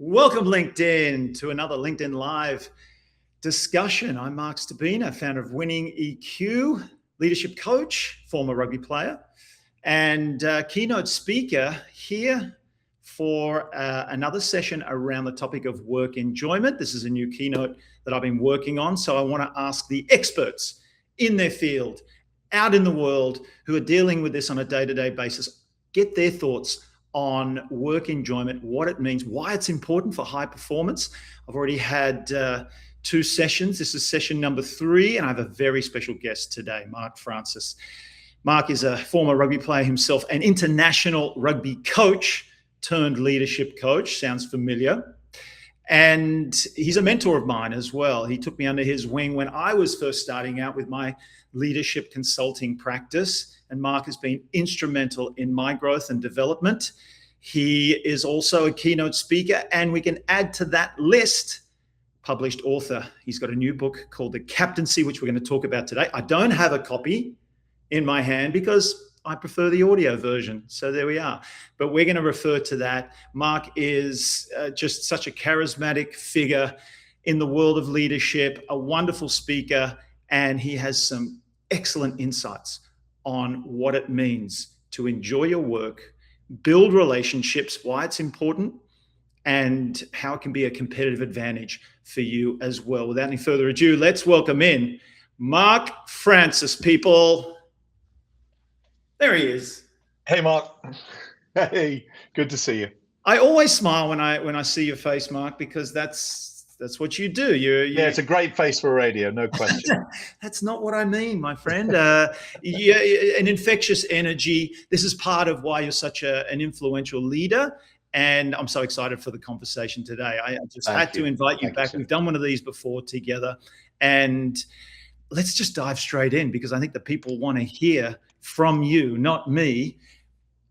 Welcome, LinkedIn, to another LinkedIn Live discussion. I'm Marc Stcherbina, founder of Winning EQ, leadership coach, former rugby player, and keynote speaker here for another session around the topic of work enjoyment. This is a new keynote that I've been working on, so I want to ask the experts in their field, out in the world, who are dealing with this on a day-to-day basis, get their thoughts on work enjoyment, what it means, why it's important for high performance. I've already had two sessions. This is session number 3, and I have a very special guest today, Marc Francis. Marc is a former rugby player himself, an international rugby coach turned leadership coach. Sounds familiar. And he's a mentor of mine as well. He took me under his wing when I was first starting out with my leadership consulting practice. And Marc has been instrumental in my growth and development. He is also a keynote speaker, and we can add to that list, published author. He's got a new book called The Captaincy, which we're going to talk about today. I don't have a copy in my hand because I prefer the audio version. So there we are. But we're going to refer to that. Marc is just such a charismatic figure in the world of leadership, a wonderful speaker, and he has some excellent insights on what it means to enjoy your work, build relationships, why it's important, and how it can be a competitive advantage for you as well. Without any further ado, let's welcome in Marc Francis, people. There he is. Hey, Marc. Hey, good to see you. I always smile when I see your face, Marc, because that's what you do. Yeah, it's a great face for radio, no question. That's not what I mean, my friend. Yeah, an infectious energy. This is part of why you're such an influential leader. And I'm so excited for the conversation today. I just had to invite you back. We've done one of these before together. And let's just dive straight in, because I think the people want to hear from you, not me.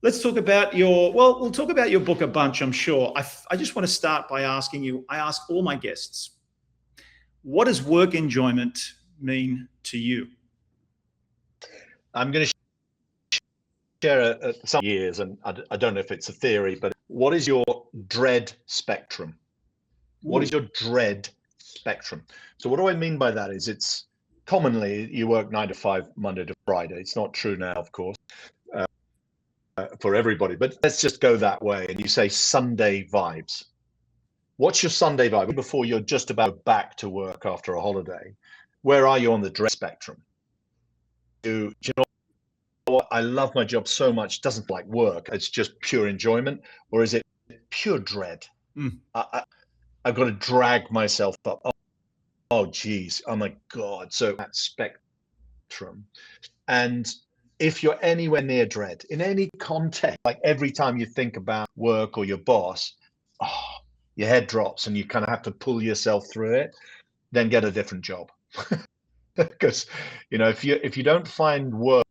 Let's talk about we'll talk about your book a bunch, I'm sure. I just want to start by asking you, I ask all my guests, what does work enjoyment mean to you? I'm going to share some years, and I don't know if it's a theory, but what is your dread spectrum? What is your dread spectrum? So what do I mean by that is it's commonly you work 9 to 5, Monday to Friday. It's not true now, of course. For everybody, but let's just go that way. And you say Sunday vibes. What's your Sunday vibe before you're just about back to work after a holiday? Where are you on the dread spectrum? Do you know what? I love my job so much, it doesn't feel like work. It's just pure enjoyment, or is it pure dread? I've got to drag myself up. Oh geez, oh my God. So that spectrum. And if you're anywhere near dread in any context, like every time you think about work or your boss, your head drops and you kind of have to pull yourself through it, then get a different job. Because, if you don't find work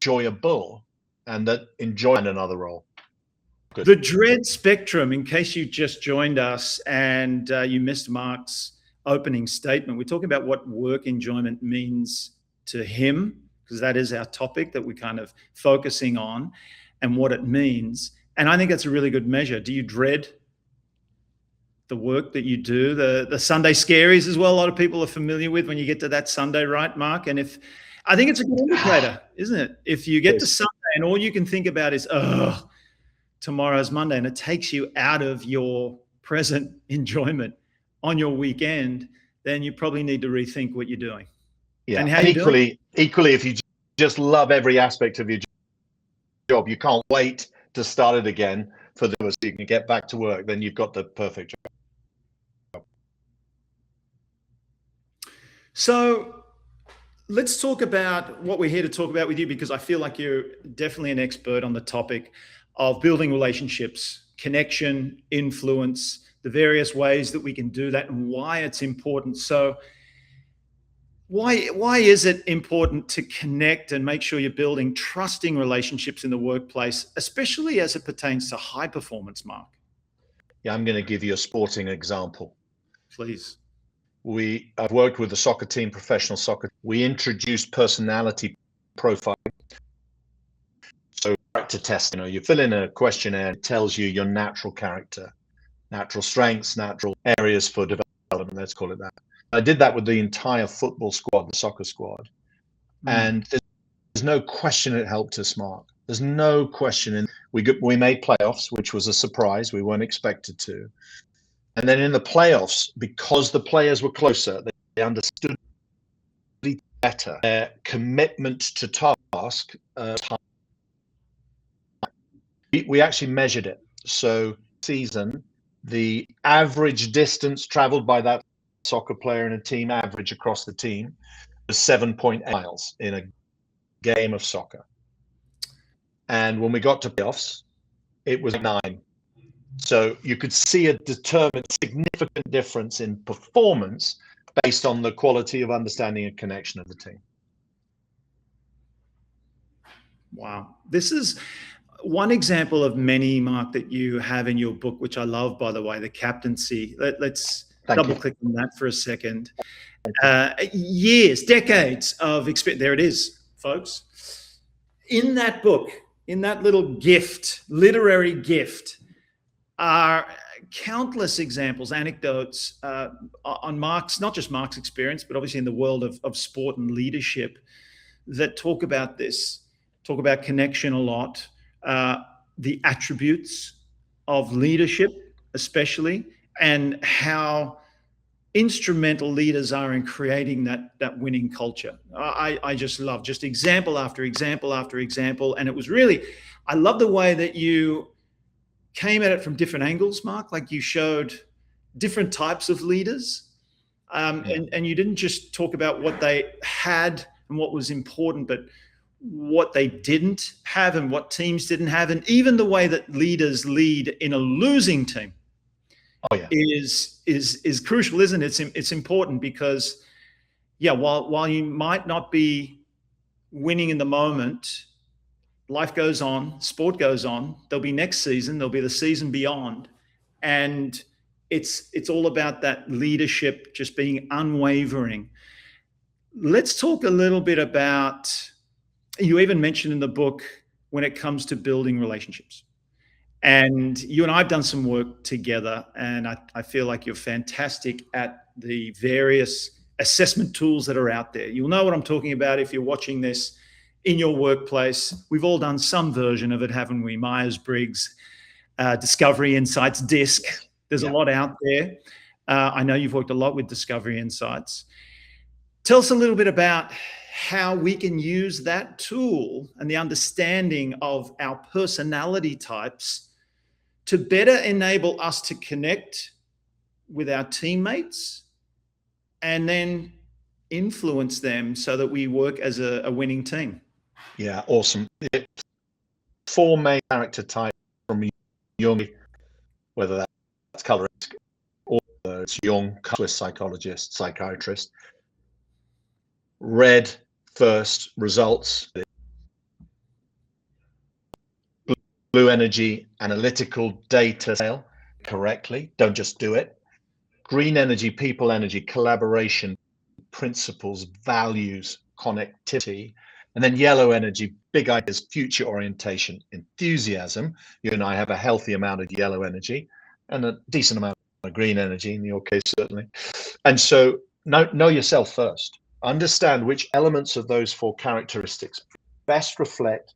enjoyable, and that enjoy another role. Good. The dread spectrum, in case you just joined us and you missed Marc's opening statement, we're talking about what work enjoyment means to him, because that is our topic that we're kind of focusing on, and what it means. And I think that's a really good measure. Do you dread the work that you do? The Sunday scaries as well, a lot of people are familiar with when you get to that Sunday, right, Marc? And I think it's a good indicator, isn't it? If you get to Sunday and all you can think about is, tomorrow's Monday, and it takes you out of your present enjoyment on your weekend, then you probably need to rethink what you're doing. Yeah, and equally, if you just love every aspect of your job, you can't wait to start it again for so you can get back to work, then you've got the perfect job. So let's talk about what we're here to talk about with you, because I feel like you're definitely an expert on the topic of building relationships, connection, influence, the various ways that we can do that, and why it's important. So why is it important to connect and make sure you're building trusting relationships in the workplace, especially as it pertains to high performance, Marc? Yeah, I'm going to give you a sporting example. Please. I've worked with a soccer team, professional soccer. We introduced personality profiling. So character test. You fill in a questionnaire, it tells you your natural character, natural strengths, natural areas for development, let's call it that. I did that with the entire football squad, the soccer squad. And there's no question it helped us, Mark. There's no question. We made playoffs, which was a surprise. We weren't expected to. And then in the playoffs, because the players were closer, they understood better their commitment to task. We actually measured it. So season, the average distance traveled by that soccer player in a team, average across the team, was 7.8 miles in a game of soccer. And when we got to playoffs, it was 9. So you could see a determined significant difference in performance based on the quality of understanding and connection of the team. Wow. This is one example of many, Mark, that you have in your book, which I love, by the way, the captaincy. Let's double click on that for a second. Years, decades of experience. There it is, folks. In that book, in that little gift, literary gift, are countless examples, anecdotes on Marc's, not just Marc's experience, but obviously in the world of sport and leadership that talk about this, talk about connection a lot, the attributes of leadership especially, and how instrumental leaders are in creating that winning culture. I just love just example after example after example. And it was really, I love the way that you came at it from different angles, Marc, like you showed different types of leaders. And you didn't just talk about what they had and what was important, but what they didn't have and what teams didn't have. And even the way that leaders lead in a losing team is crucial, isn't it? It's important because, while you might not be winning in the moment, life goes on, sport goes on. There'll be next season, there'll be the season beyond. And it's all about that leadership just being unwavering. Let's talk a little bit about, you even mentioned in the book, when it comes to building relationships. And you and I have done some work together, and I feel like you're fantastic at the various assessment tools that are out there. You'll know what I'm talking about if you're watching this in your workplace. We've all done some version of it, haven't we? Myers-Briggs, Discovery Insights, DISC. There's a lot out there. I know you've worked a lot with Discovery Insights. Tell us a little bit about how we can use that tool and the understanding of our personality types to better enable us to connect with our teammates and then influence them so that we work as a winning team. Yeah, awesome. 4 main character types from Jung, whether that's colorist or it's Jung, Swiss psychologist, psychiatrist. Red first, results. Blue energy, analytical, data, correctly. Don't just do it. Green energy, people energy, collaboration, principles, values, connectivity. And then yellow energy, big ideas, future orientation, enthusiasm. You and I have a healthy amount of yellow energy and a decent amount of green energy, in your case, certainly. And so know yourself first. Understand which elements of those 4 characteristics best reflect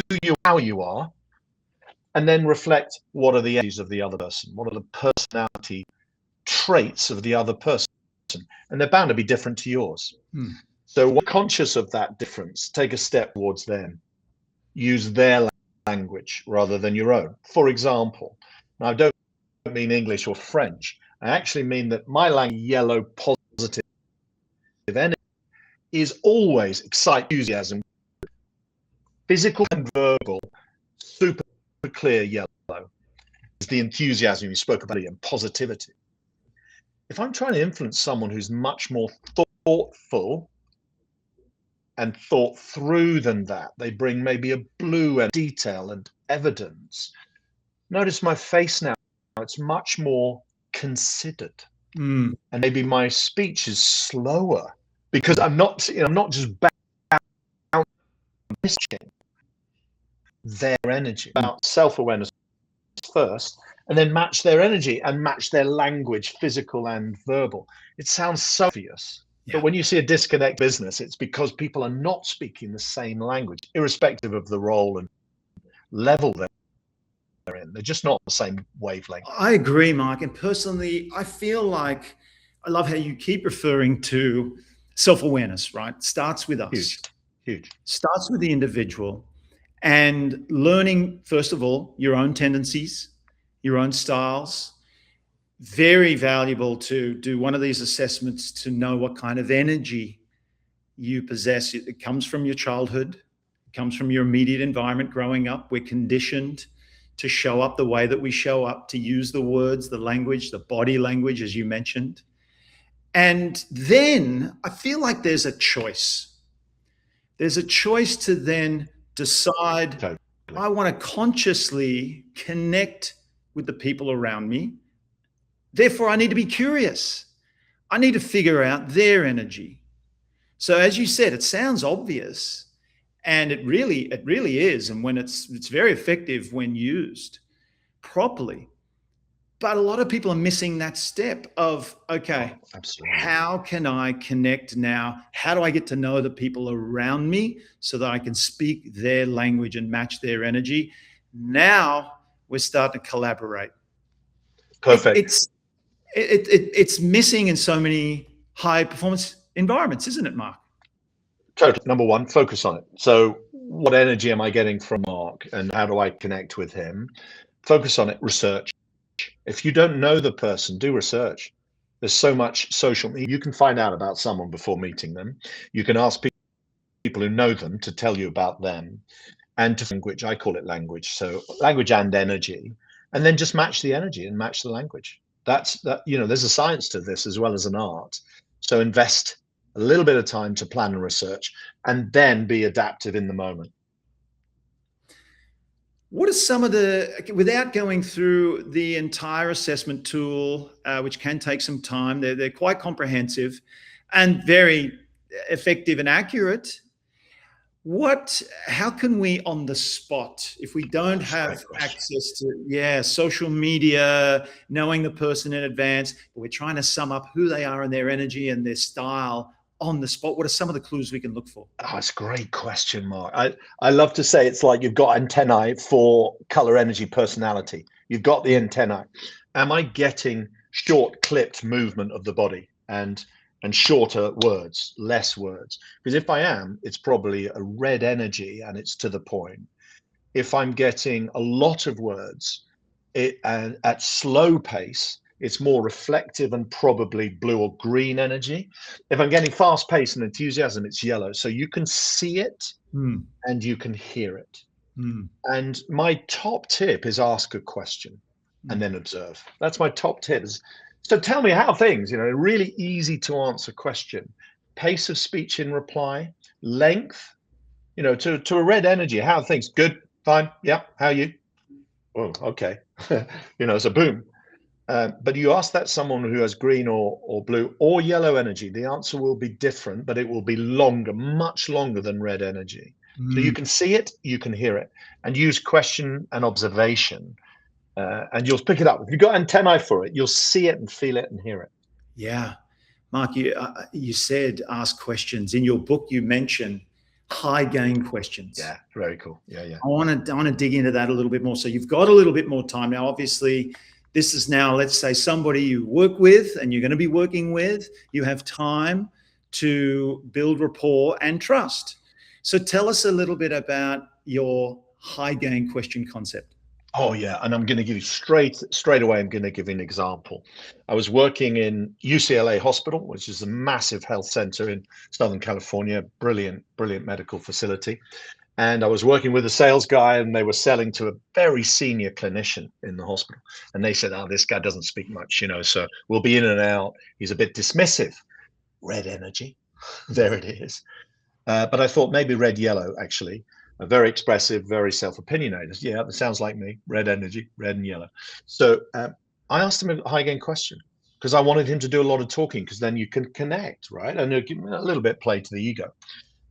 who you, how you are, and then reflect what are the energies of the other person, what are the personality traits of the other person, and they're bound to be different to yours. So when conscious of that difference, take a step towards them. Use their language rather than your own. For example, now I don't mean English or French. I actually mean that my language, yellow, positive energy, is always excitement, enthusiasm, physical and verbal, super clear yellow. Is the enthusiasm you spoke about and positivity. If I'm trying to influence someone who's much more thoughtful and thought through than that, they bring maybe a blue and detail and evidence. Notice my face now, it's much more considered. And maybe my speech is slower because I'm not just bouncing. their energy, about self-awareness first, and then match their energy and match their language, physical and verbal. It sounds so obvious, but when you see a disconnect business, it's because people are not speaking the same language, irrespective of the role and level they're in. They're just not the same wavelength. I agree, Mark. And personally, I feel like I love how you keep referring to self-awareness, right? Starts with us. Huge, huge. Starts with the individual and learning, first of all, your own tendencies, your own styles. Very valuable to do one of these assessments to know what kind of energy you possess. It comes from your childhood, it comes from your immediate environment growing up. We're conditioned to show up the way that we show up, to use the words, the language, the body language, as you mentioned. And then I feel like there's a choice. There's a choice to then decide, Totally. I want to consciously connect with the people around me. Therefore, I need to be curious. I need to figure out their energy. So as you said, it sounds obvious, and it really is. And when it's very effective when used properly. But a lot of people are missing that step of, okay, Absolutely. How can I connect now? How do I get to know the people around me so that I can speak their language and match their energy? Now we're starting to collaborate. Perfect. It's missing in so many high performance environments, isn't it, Mark? Totally. Number one, focus on it. So what energy am I getting from Mark and how do I connect with him? Focus on it, research. If you don't know the person, do research. There's so much social media. You can find out about someone before meeting them. You can ask people who know them to tell you about them, and to language. I call it language. So language and energy, and then just match the energy and match the language. That's that. There's a science to this as well as an art. So invest a little bit of time to plan and research, and then be adaptive in the moment. What are some of without going through the entire assessment tool, which can take some time, they're quite comprehensive and very effective and accurate. How can we on the spot, if we don't have access to, social media, knowing the person in advance, but we're trying to sum up who they are and their energy and their style on the spot, what are some of the clues we can look for? Oh, it's a great question, Mark. I love to say it's like you've got antennae for color, energy, personality. You've got the antennae. Am I getting short clipped movement of the body and shorter words, less words? Because if I am, it's probably a red energy and it's to the point. If I'm getting a lot of words at slow pace, it's more reflective and probably blue or green energy. If I'm getting fast pace and enthusiasm, it's yellow. So you can see it and you can hear it. And my top tip is ask a question and then observe. That's my top tip. So tell me how things, really easy to answer question. Pace of speech in reply, length, to a red energy, how things? Good, fine, yeah, how are you? Oh, okay. So boom. But you ask that someone who has green or blue or yellow energy, the answer will be different, but it will be longer, much longer than red energy. So you can see it, you can hear it, and use question and observation, and you'll pick it up. If you've got antennae for it, you'll see it and feel it and hear it. Yeah. Mark, you said ask questions. In your book, you mentioned high gain questions. Yeah, very cool. Yeah. I want to dig into that a little bit more. So you've got a little bit more time now. Obviously, this is now, let's say, somebody you work with and you're going to be working with. You have time to build rapport and trust. So tell us a little bit about your high gain question concept. Oh yeah, and I'm going to give you straight away. I'm going to give you an example. I was working in UCLA Hospital, which is a massive health center in Southern California, brilliant medical facility. And I was working with a sales guy, and they were selling to a very senior clinician in the hospital. And they said, "Oh, this guy doesn't speak much, so we'll be in and out. He's a bit dismissive." Red energy, there it is. But I thought maybe red yellow actually. Very expressive, very self-opinionated. Yeah, that sounds like me. Red energy, red and yellow. So I asked him a high gain question because I wanted him to do a lot of talking, because then you can connect, right? And a little bit play to the ego.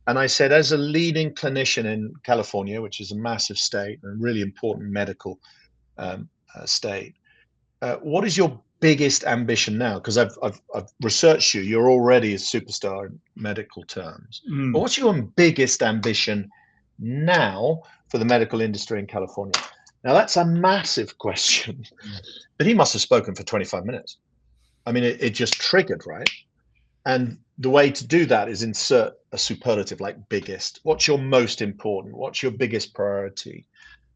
And I said, as a leading clinician in California, which is a massive state and a really important medical state, what is your biggest ambition now? Because I've researched you. You're already a superstar in medical terms. But what's your biggest ambition now for the medical industry in California? Now, that's a massive question. But he must have spoken for 25 minutes. I mean, it just triggered, right? And the way to do that is insert a superlative like biggest. What's your most important? What's your biggest priority?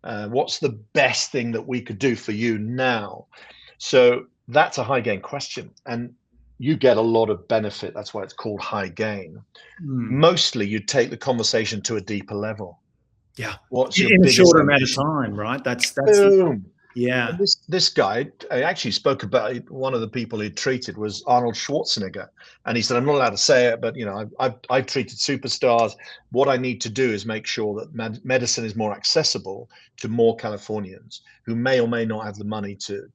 What's the best thing that we could do for you now? So that's a high gain question. And you get a lot of benefit. That's why it's called high gain. Mostly you take the conversation to a deeper level. Yeah. What's your in a biggest shorter amount of ambition? time, right? That's Boom. yeah. And this guy, I actually spoke about it. One of the people he treated was Arnold Schwarzenegger, and he said, "I'm not allowed to say it, but you know, I've treated superstars. What I need to do is make sure that medicine is more accessible to more Californians who may or may not have the money to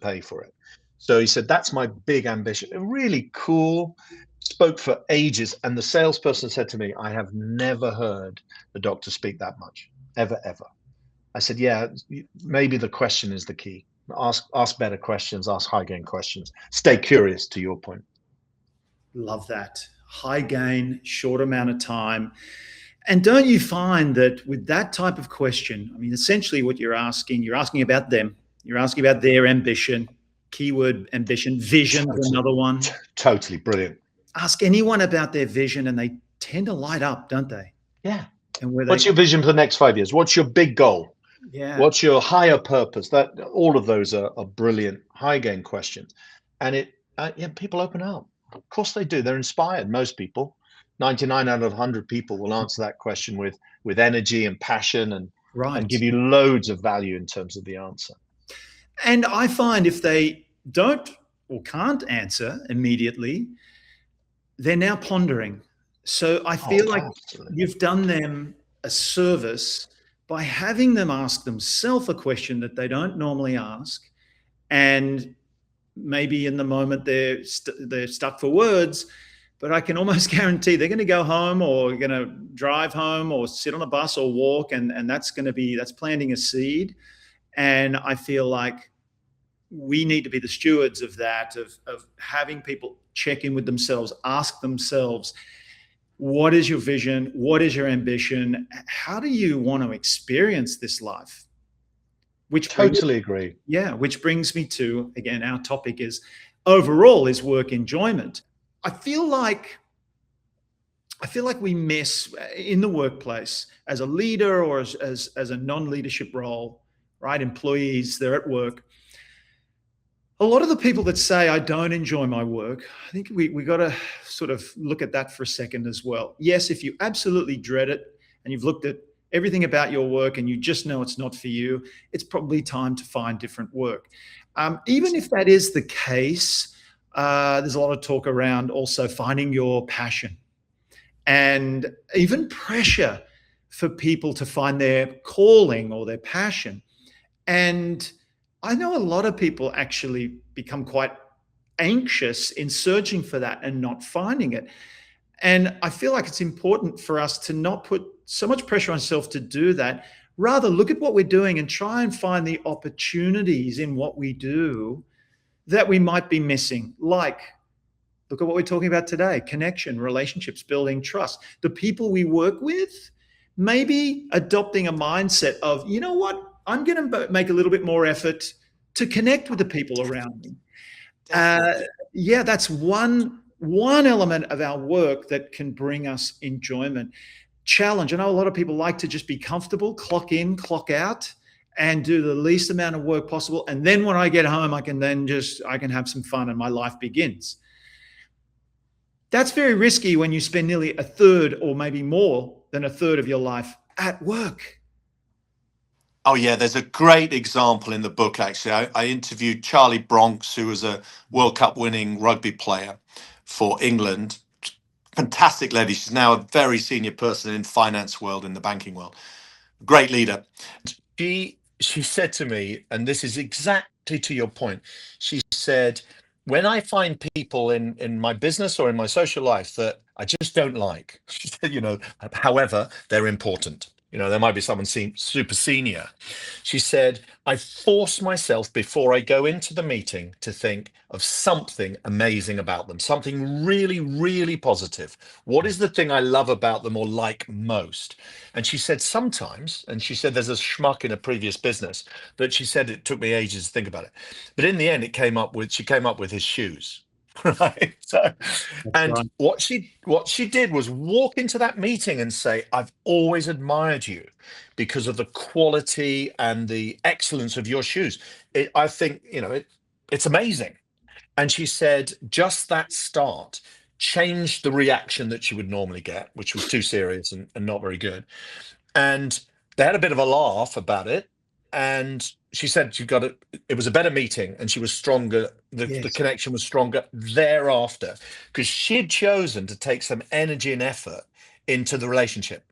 pay for it." So he said, "That's my big ambition." Really cool. Spoke for ages, and the salesperson said to me, "I have never heard the doctor speak that much, ever." I said, yeah, maybe the question is the key. Ask better questions, ask high gain questions. Stay curious, to your point. Love that. High gain, short amount of time. And don't you find that with that type of question, I mean, essentially what you're asking about them, you're asking about their ambition, keyword ambition, vision, another one. Totally brilliant. Ask anyone about their vision and they tend to light up, don't they? Yeah. And what's your vision for the next 5 years? What's your big goal? Yeah. What's your higher purpose? That all of those are brilliant high gain questions, and people open up. Of course they do. They're inspired. Most people, 99 out of 100 people, will answer that question with energy and passion, and give you loads of value in terms of the answer. And I find if they don't or can't answer immediately, they're now pondering. So I feel like you've done them a service by having them ask themselves a question that they don't normally ask, and maybe in the moment they're stuck for words, but I can almost guarantee they're going to go home or going to drive home or sit on a bus or walk, and that's planting a seed. And I feel like we need to be the stewards of that, of having people check in with themselves, ask themselves, what is your vision? What is your ambition? How do you want to experience this life? Totally agree. Yeah, which brings me to, again, our topic is overall is work enjoyment. I feel like we miss in the workplace as a leader or as a non-leadership role, right? Employees, they're at work. A lot of the people that say, I don't enjoy my work, I think we got to sort of look at that for a second as well. Yes, if you absolutely dread it and you've looked at everything about your work and you just know it's not for you, it's probably time to find different work. Even if that is the case, there's a lot of talk around also finding your passion and even pressure for people to find their calling or their passion. And I know a lot of people actually become quite anxious in searching for that and not finding it. And I feel like it's important for us to not put so much pressure on ourselves to do that. Rather, look at what we're doing and try and find the opportunities in what we do that we might be missing. Like, look at what we're talking about today: connection, relationships, building trust. The people we work with, maybe adopting a mindset of, you know what, I'm going to make a little bit more effort to connect with the people around me. Yeah, that's one element of our work that can bring us enjoyment. Challenge. I know a lot of people like to just be comfortable, clock in, clock out, and do the least amount of work possible. And then when I get home, I can have some fun and my life begins. That's very risky when you spend nearly a third or maybe more than a third of your life at work. Oh, yeah, there's a great example in the book, actually. I interviewed Charlie Bronx, who was a World Cup winning rugby player for England. Fantastic lady. She's now a very senior person in finance world, in the banking world. Great leader. She said to me, and this is exactly to your point, she said, when I find people in my business or in my social life that I just don't like, she said, however, they're important. There might be someone super senior. She said, I force myself before I go into the meeting to think of something amazing about them, something really, really positive. What is the thing I love about them or like most? And she said sometimes, and she said there's a schmuck in a previous business that she said it took me ages to think about it. But in the end, she came up with his shoes. Right. So, That's and right. what she did was walk into that meeting and say, I've always admired you because of the quality and the excellence of your shoes. I think, it's amazing. And she said just that start changed the reaction that she would normally get, which was too serious and not very good. And they had a bit of a laugh about it. And she said it was a better meeting and she was stronger. The Yes. connection was stronger thereafter because she'd chosen to take some energy and effort into the relationship,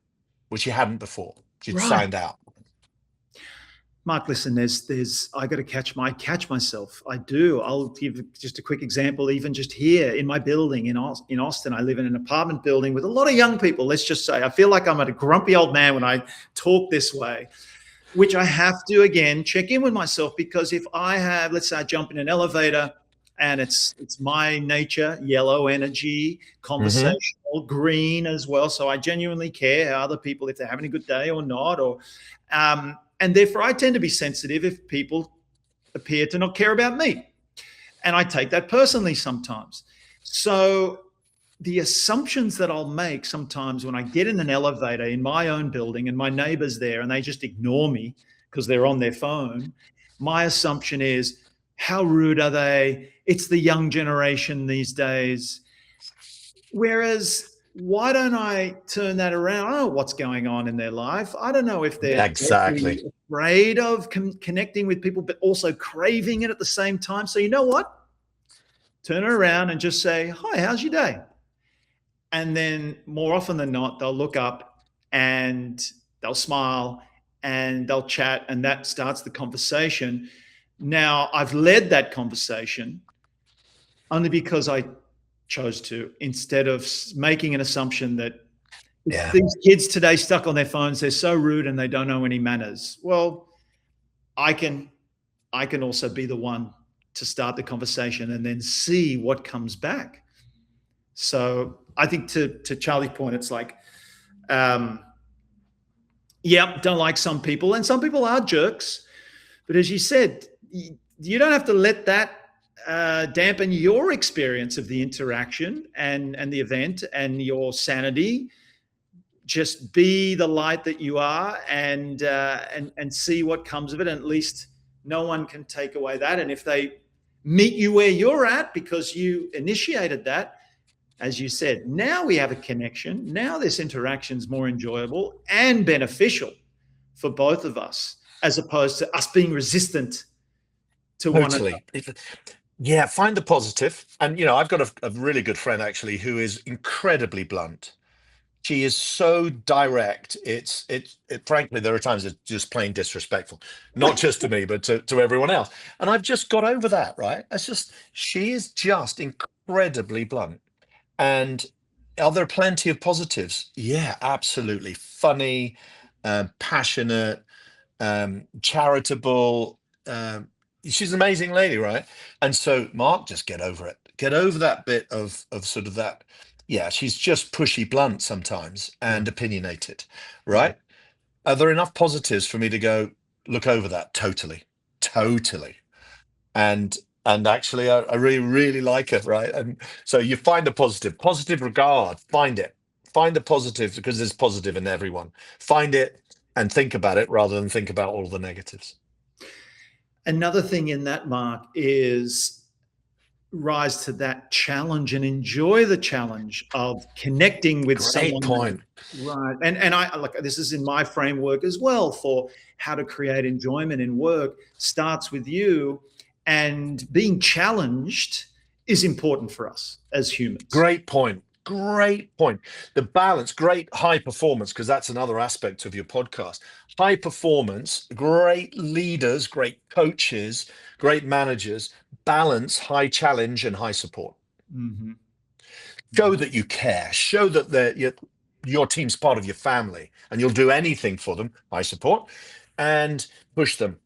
which she hadn't before. She'd Right. signed out. Mark, listen, I got to catch myself. I do. I'll give just a quick example. Even just here in my building in Austin, I live in an apartment building with a lot of young people. Let's just say I feel like I'm a grumpy old man when I talk this way, which I have to, again, check in with myself, because if let's say I jump in an elevator and it's my nature, yellow energy, conversational, green as well. So I genuinely care how other people, if they're having a good day or not, and therefore I tend to be sensitive if people appear to not care about me. And I take that personally sometimes. So the assumptions that I'll make sometimes when I get in an elevator in my own building and my neighbor's there and they just ignore me because they're on their phone, my assumption is, how rude are they? It's the young generation these days. Whereas, why don't I turn that around? I don't know what's going on in their life. I don't know if they're Exactly afraid of connecting with people, but also craving it at the same time. So you know what? Turn it around and just say, hi, how's your day? And then more often than not, they'll look up and they'll smile and they'll chat, and that starts the conversation. Now, I've led that conversation only because I chose to, instead of making an assumption that these kids today stuck on their phones, they're so rude and they don't know any manners. Well, I can also be the one to start the conversation and then see what comes back. So I think to Charlie's point, it's like, don't like some people, and some people are jerks. But as you said, you don't have to let that dampen your experience of the interaction and the event and your sanity. Just be the light that you are, and see what comes of it. And at least no one can take away that. And if they meet you where you're at because you initiated that, as you said, now we have a connection. Now this interaction is more enjoyable and beneficial for both of us, as opposed to us being resistant to one another. Yeah, find the positive. And, I've got a really good friend, actually, who is incredibly blunt. She is so direct. It's frankly, there are times it's just plain disrespectful, not just to me, but to everyone else. And I've just got over that, right? She is just incredibly blunt. And are there plenty of positives? Yeah, absolutely. Funny, passionate, charitable. She's an amazing lady, right? And so, Mark, just get over it. Get over that bit of sort of that. Yeah, she's just pushy, blunt sometimes and opinionated, right? Are there enough positives for me to go look over that? Totally. And actually, I really, really like it, right? And so you find the positive regard, find the positive, because there's positive in everyone. Find it and think about it rather than think about all the negatives. Another thing in that, Mark, is rise to that challenge and enjoy the challenge of connecting with someone. Great point. Right. And I like, this is in my framework as well for how to create enjoyment in work, starts with you, and being challenged is important for us as humans. Great point. great point. The balance, great high performance, because that's another aspect of your podcast. High performance, great leaders, great coaches, great managers, balance high challenge and high support. Mm-hmm. Show that you care, show that your team's part of your family and you'll do anything for them, high support, and push them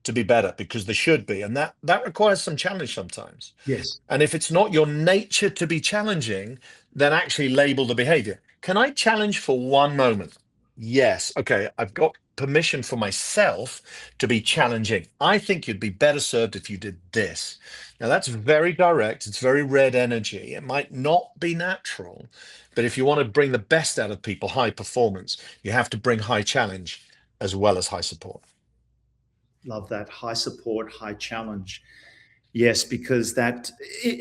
to be better because they should be. And that requires some challenge sometimes. Yes. And if it's not your nature to be challenging, then actually label the behavior. Can I challenge for one moment? Yes. Okay. I've got permission for myself to be challenging. I think you'd be better served if you did this. Now, that's very direct. It's very red energy. It might not be natural, but if you want to bring the best out of people, high performance, you have to bring high challenge as well as high support. Love that. High support, high challenge. Yes, because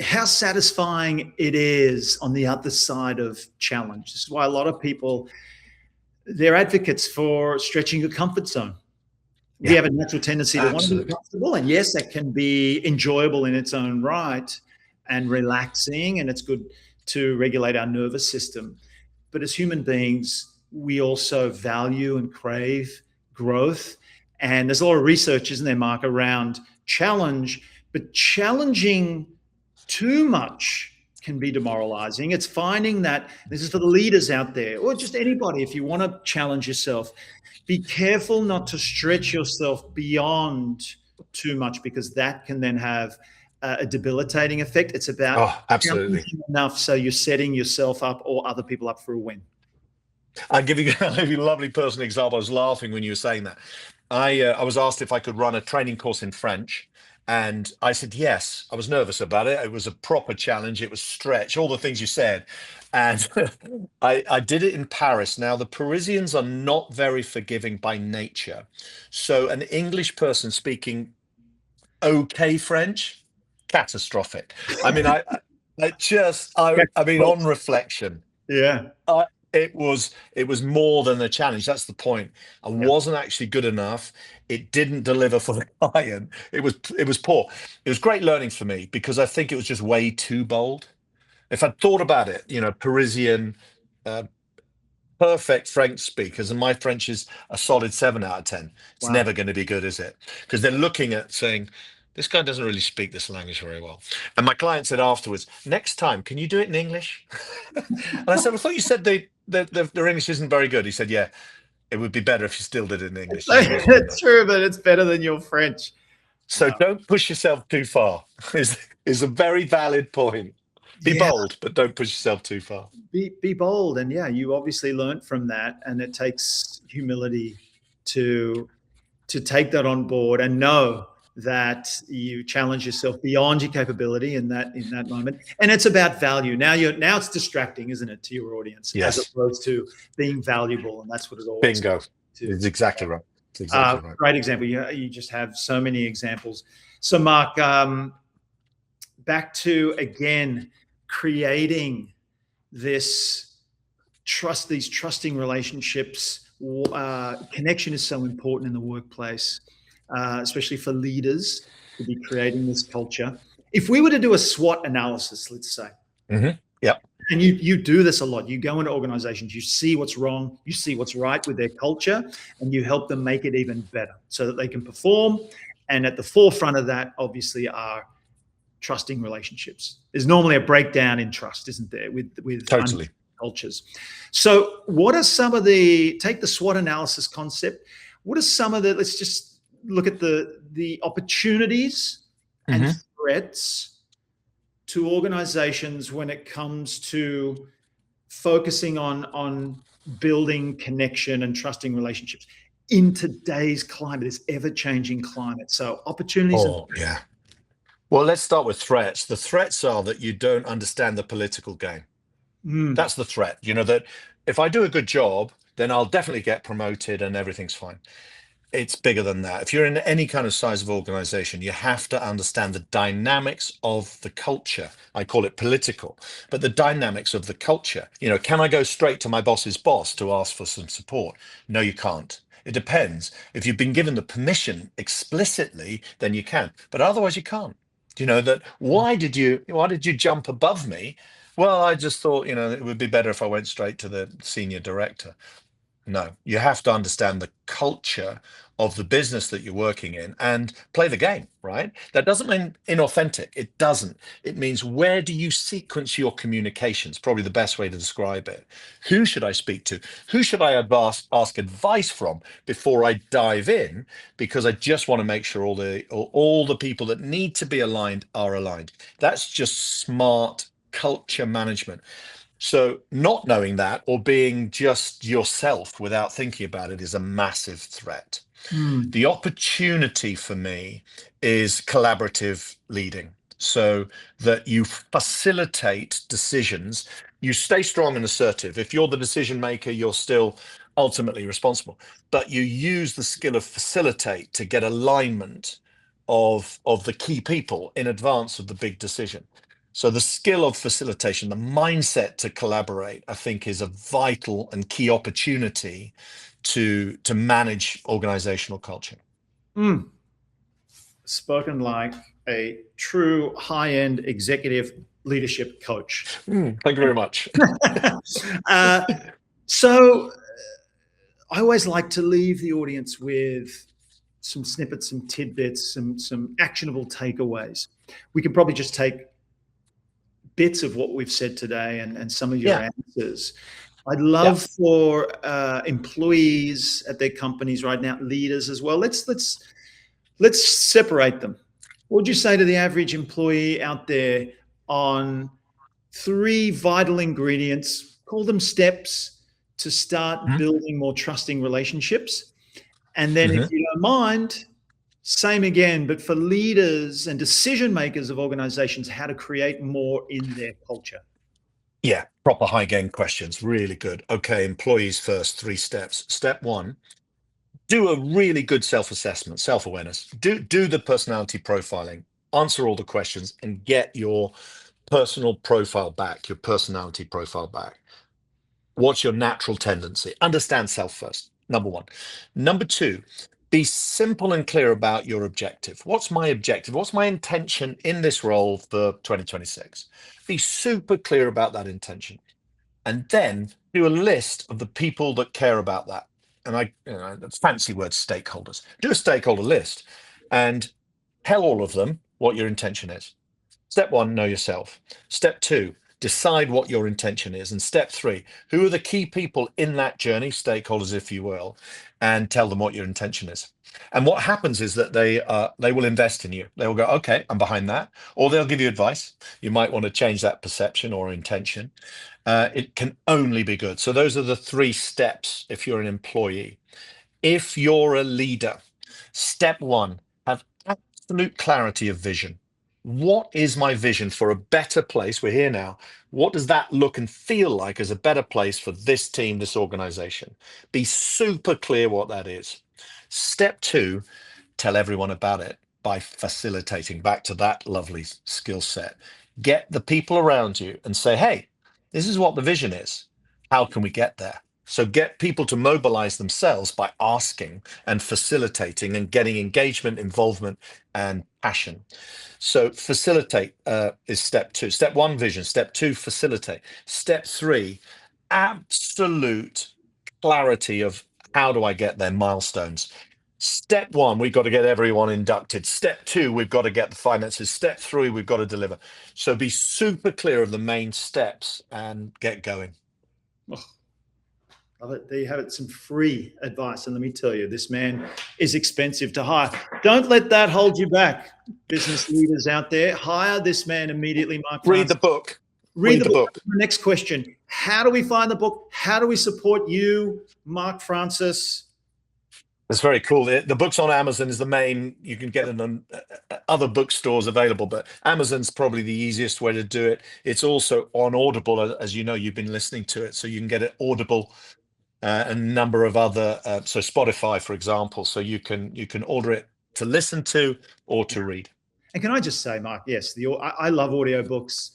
how satisfying it is on the other side of challenge. This is why a lot of people, they're advocates for stretching your comfort zone. Yeah, we have a natural tendency to want to be absolutely. comfortable. And yes, that can be enjoyable in its own right and relaxing, and it's good to regulate our nervous system. But as human beings, we also value and crave growth. And there's a lot of research, isn't there, Mark, around challenge, but challenging too much can be demoralizing. It's finding that, this is for the leaders out there, or just anybody, if you want to challenge yourself, be careful not to stretch yourself beyond too much, because that can then have a debilitating effect. It's about absolutely enough so you're setting yourself up or other people up for a win. I'll give you a lovely personal example. I was laughing when you were saying that. I was asked if I could run a training course in French, and I said yes. I was nervous about it. It was a proper challenge. It was stretch, all the things you said. And I did it in Paris. Now, the Parisians are not very forgiving by nature. So an English person speaking okay French, catastrophic. I mean, I mean, on reflection, yeah, it was more than a challenge. That's the point. I wasn't actually good enough. It didn't deliver for the client. It was poor. It was great learning for me because I think it was just way too bold. If I'd thought about it, Parisian, perfect French speakers, and my French is a solid 7 out of 10. It's never going to be good, is it? Because they're looking at saying, this guy doesn't really speak this language very well. And my client said afterwards, next time, can you do it in English? And I said, I thought you said their English isn't very good. He said, yeah, it would be better if you still did it in English. It's true, but it's better than your French. So don't push yourself too far is a very valid point. Be bold, but don't push yourself too far. Be bold. And yeah, you obviously learned from that. And it takes humility to take that on board and know that you challenge yourself beyond your capability in that moment. And it's about value. Now it's distracting, isn't it, to your audience? Yes. As opposed to being valuable. And that's what it always Bingo. It's exactly right. It's exactly right. Great example. You just have so many examples. So Mark, back to, again, creating this trust, these trusting relationships. Connection is so important in the workplace, especially for leaders to be creating this culture. If we were to do a SWOT analysis, let's say, Yep. And you do this a lot. You go into organizations, you see what's wrong, you see what's right with their culture, and you help them make it even better so that they can perform. And at the forefront of that, obviously, are trusting relationships. There's normally a breakdown in trust, isn't there, with totally cultures. So what are some of take the SWOT analysis concept, what are some of let's just look at the opportunities and threats to organizations when it comes to focusing on building connection and trusting relationships in today's climate, this ever-changing climate. So opportunities. Yeah. Well, let's start with threats. The threats are that you don't understand the political game. That's the threat. That if I do a good job, then I'll definitely get promoted and everything's fine. It's bigger than that. If you're in any kind of size of organization, you have to understand the dynamics of the culture. I call it political, but the dynamics of the culture. Can I go straight to my boss's boss to ask for some support? No, you can't. It depends. If you've been given the permission explicitly, then you can, but otherwise you can't. Why did you jump above me? Well, I just thought, it would be better if I went straight to the senior director. No, you have to understand the culture of the business that you're working in and play the game, right? That doesn't mean inauthentic. It doesn't. It means, where do you sequence your communications? Probably the best way to describe it. Who should I speak to? Who should I ask advice from before I dive in? Because I just want to make sure all the people that need to be aligned are aligned. That's just smart culture management. So not knowing that, or being just yourself without thinking about it, is a massive threat. Mm. The opportunity for me is collaborative leading, so that you facilitate decisions. You stay strong and assertive. If you're the decision maker, you're still ultimately responsible, but you use the skill of facilitate to get alignment of the key people in advance of the big decision. So the skill of facilitation, the mindset to collaborate, I think, is a vital and key opportunity to manage organizational culture. Mm. Spoken like a true high-end executive leadership coach. Thank you very much. So I always like to leave the audience with some snippets, some tidbits, some actionable takeaways. We could probably just take bits of what we've said today and some of your answers. I'd love for employees at their companies right now, leaders as well. Let's separate them. What would you say to the average employee out there on 3 vital ingredients, call them steps, to start building more trusting relationships? And then if you don't mind, same again, but for leaders and decision makers of organizations, how to create more in their culture. Yeah, proper high gain questions. Really good. Okay, employees first, 3 steps. Step 1, do a really good self-assessment, self-awareness. Do the personality profiling, answer all the questions, and get your personal profile back, your personality profile back. What's your natural tendency? Understand self first, number 1. Number 2, be simple and clear about your objective. What's my objective? What's my intention in this role for 2026? Be super clear about that intention. And then do a list of the people that care about that. And that's fancy word, stakeholders. Do a stakeholder list and tell all of them what your intention is. Step 1, know yourself. Step 2, decide what your intention is. And step 3, who are the key people in that journey, stakeholders, if you will, and tell them what your intention is. And what happens is that they will invest in you. They will go, okay, I'm behind that. Or they'll give you advice. You might want to change that perception or intention. It can only be good. So those are the 3 steps if you're an employee. If you're a leader, step 1, have absolute clarity of vision. What is my vision for a better place? We're here now. What does that look and feel like as a better place for this team, this organization? Be super clear what that is. Step 2, tell everyone about it by facilitating. Back to that lovely skill set. Get the people around you and say, hey, this is what the vision is. How can we get there? So get people to mobilize themselves by asking and facilitating and getting engagement, involvement, and passion. So facilitate is step 2. Step 1, vision. Step 2, facilitate. Step 3, absolute clarity of how do I get there, milestones. Step 1, we've got to get everyone inducted. Step 2, we've got to get the finances. Step 3, we've got to deliver. So be super clear of the main steps and get going. Oh, love it. There you have it, some free advice. And let me tell you, this man is expensive to hire. Don't let that hold you back, business leaders out there. Hire this man immediately, Marc. Read the book. Read the book. The next question, how do we find the book? How do we support you, Marc Francis? It's very cool. The book's on Amazon is the main. You can get it on other bookstores available, but Amazon's probably the easiest way to do it. It's also on Audible, as you know, you've been listening to it, so you can get it Audible and a number of other, so Spotify, for example. So you can order it to listen to or to read. And can I just say, Marc, yes, I love audiobooks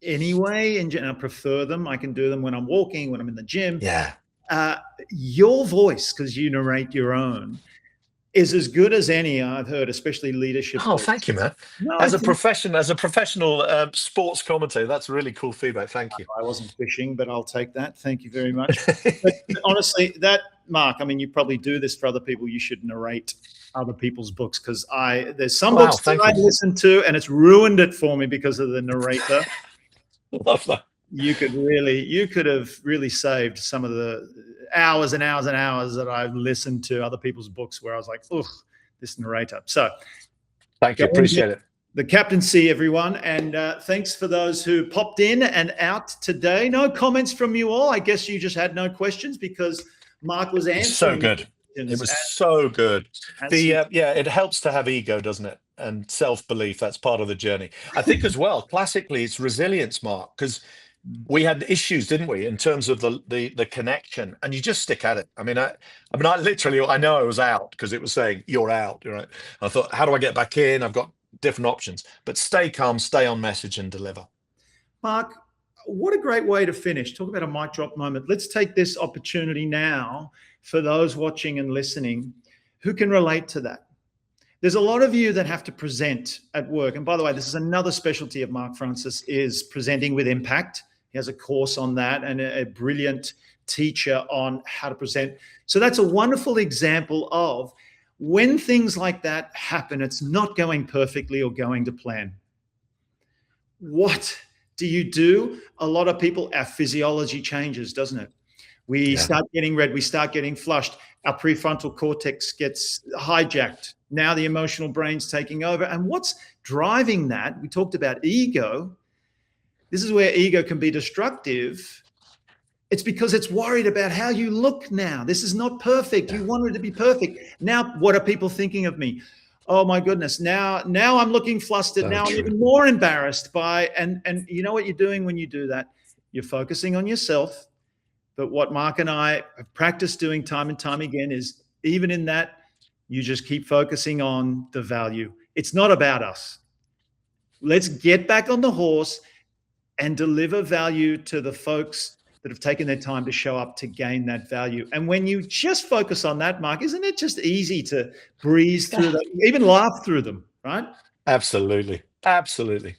anyway, and I prefer them. I can do them when I'm walking, when I'm in the gym. Yeah. Your voice, because you narrate your own, is as good as any I've heard, especially leadership. Oh, thank you, man. No, As a professional sports commentator, that's really cool feedback. Thank you. I wasn't fishing, but I'll take that. Thank you very much. But honestly, Mark, I mean, you probably do this for other people. You should narrate other people's books, because there's some books that I listen to and it's ruined it for me because of the narrator. Love that. You could have really saved some of the hours and hours and hours that I've listened to other people's books where I was like, ugh, this narrator. So thank you. Appreciate it. The captaincy, everyone. And thanks for those who popped in and out today. No comments from you all. I guess you just had no questions because Mark was answering. So good. It was so good. It helps to have ego, doesn't it? And self-belief. That's part of the journey. I think as well, classically, it's resilience, Mark, because we had issues, didn't we, in terms of the connection, and you just stick at it. I mean, I literally, I know I was out because it was saying you're out. Right? I thought, how do I get back in? I've got different options, but stay calm, stay on message, and deliver. Mark, what a great way to finish. Talk about a mic drop moment. Let's take this opportunity now for those watching and listening who can relate to that. There's a lot of you that have to present at work. And by the way, this is another specialty of Marc Francis, is presenting with impact. He has a course on that and a brilliant teacher on how to present. So that's a wonderful example of when things like that happen, it's not going perfectly or going to plan. What do you do? A lot of people, our physiology changes, doesn't it? We start getting red. We start getting flushed. Our prefrontal cortex gets hijacked. Now the emotional brain's taking over. And what's driving that? We talked about ego. This is where ego can be destructive. It's because it's worried about how you look now. This is not perfect. You wanted it to be perfect. Now, what are people thinking of me? Oh my goodness. Now I'm looking flustered. So now true. I'm even more embarrassed by, and you know what you're doing when you do that? You're focusing on yourself. But what Mark and I have practiced doing time and time again is, even in that, you just keep focusing on the value. It's not about us. Let's get back on the horse and deliver value to the folks that have taken their time to show up to gain that value. And when you just focus on that, Mark, isn't it just easy to breeze through them, even laugh through them, right? Absolutely. Absolutely.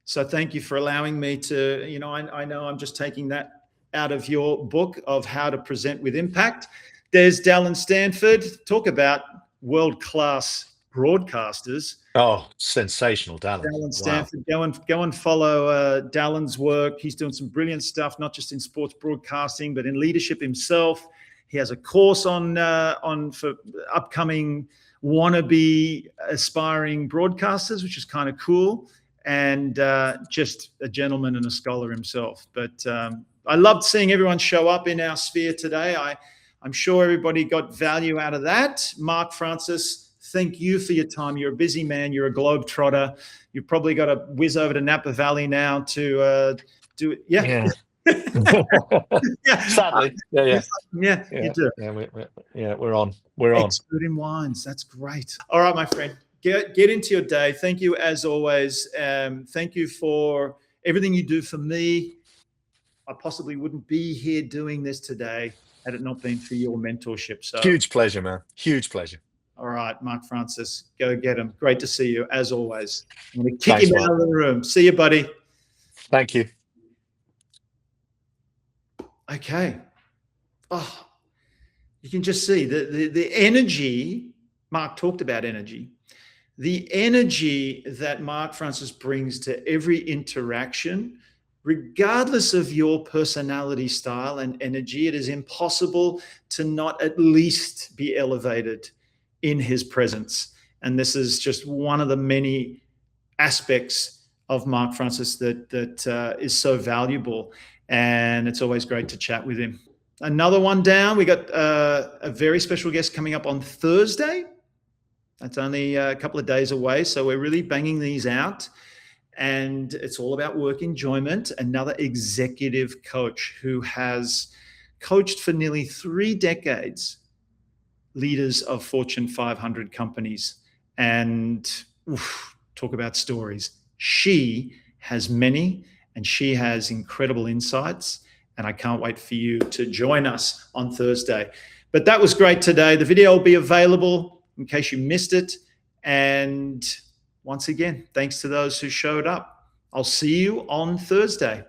So thank you for allowing me to, I know I'm just taking that out of your book of how to present with impact. There's Dallin Stanford. Talk about world-class broadcasters. Oh, sensational, Dallin. Dallin Stanford. Wow. Go and follow Dallin's work. He's doing some brilliant stuff, not just in sports broadcasting, but in leadership himself. He has a course on for upcoming wannabe aspiring broadcasters, which is kind of cool, and just a gentleman and a scholar himself. But I loved seeing everyone show up in our sphere today. I'm sure everybody got value out of that. Marc Francis, thank you for your time. You're a busy man. You're a globetrotter. You've probably got to whiz over to Napa Valley now to do it. Yeah. Sadly. Yeah, you do. We're on. Expert in wines. That's great. All right, my friend. Get into your day. Thank you as always. Thank you for everything you do for me. I possibly wouldn't be here doing this today had it not been for your mentorship. So huge pleasure, man. Huge pleasure. All right, Marc Francis, go get him. Great to see you as always. I'm going to kick him out of the room. See you, buddy. Thank you. Okay. Oh, you can just see the energy. Mark talked about energy. The energy that Marc Francis brings to every interaction, regardless of your personality style and energy, it is impossible to not at least be elevated in his presence. And this is just one of the many aspects of Marc Francis that is so valuable. And it's always great to chat with him. Another one down. We got a very special guest coming up on Thursday. That's only a couple of days away. So we're really banging these out. And it's all about work enjoyment. Another executive coach who has coached for nearly 3 decades leaders of Fortune 500 companies. And talk about stories. She has many, and she has incredible insights. And I can't wait for you to join us on Thursday. But that was great today. The video will be available in case you missed it. And once again, thanks to those who showed up. I'll see you on Thursday.